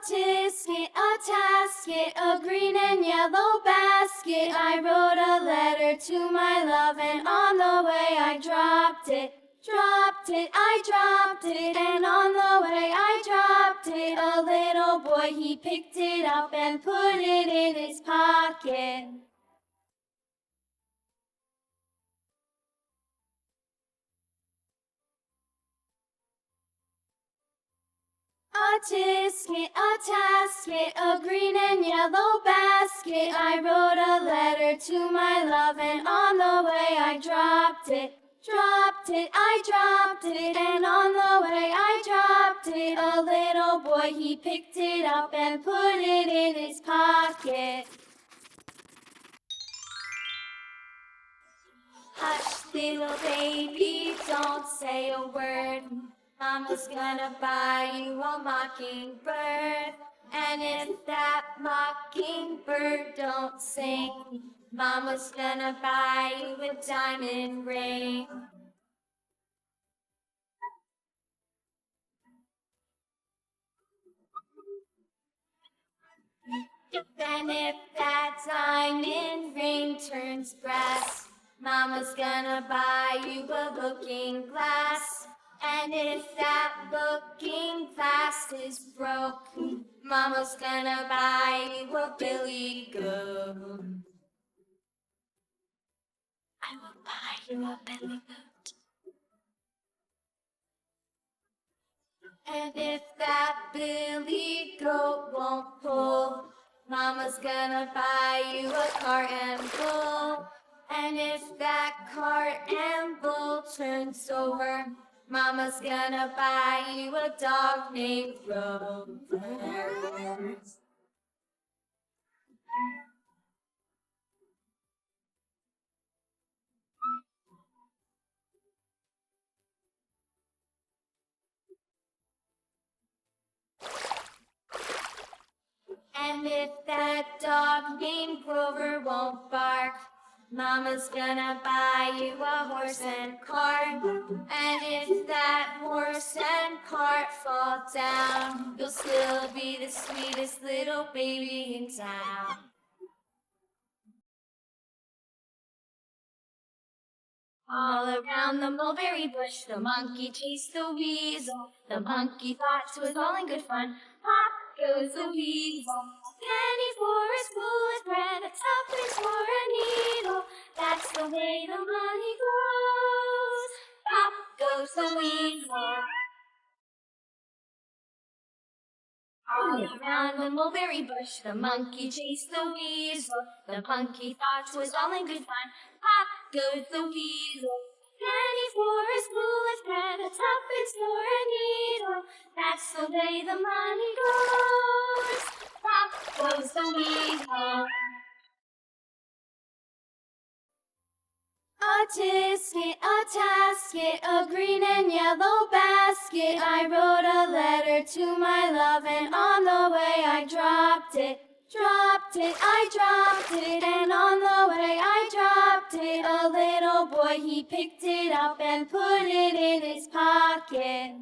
tisket, a tasket, a green and yellow basket. I wrote a letter to my love, and on the way I dropped it. I dropped it, and on the way I dropped it. A little boy, he picked it up and put it in his pocket. A tisket, a tasket, a green and yellow basket. I wrote a letter to my love, and on the way I dropped it. I dropped it, and on the way I dropped it. A little boy, he picked it up and put it in his pocket. Hush, little baby, don't say a word. Mama's gonna buy you a mockingbird. And if that mockingbird don't sing, Mama's gonna buy you a diamond ring. And if that diamond ring turns brass, Mama's gonna buy you a looking glass. And if that looking glass is broke, Mama's gonna buy you a billy goat. I will buy you a billy goat. And if that billy goat won't pull, Mama's gonna buy you a cart and bull. And if that cart and bull turns over, Mama's gonna buy you a dog named Rover. And if that dog named Grover won't bark, Mama's gonna buy you a horse and cart. And if that horse and cart fall down, you'll still be the sweetest little baby in town. All around the mulberry bush, the monkey chased the weasel. The monkey thought 'twas all in good fun. Pop goes the weasel. Penny for a spool of bread, a tuppence for a needle. That's the way the money goes. Pop goes the weasel. All around the mulberry bush, the monkey chased the weasel. The monkey thought 'twas all in good fun. Pop goes the weasel. Penny for a spool of bread, a tuppence for a needle. That's the way the money goes. Pop goes the weasel. A tisket, a tasket, a green and yellow basket. I wrote a letter to my love, and on the way I dropped it. I dropped it, and on the way I dropped it. A little boy, he picked it up and put it in his pocket.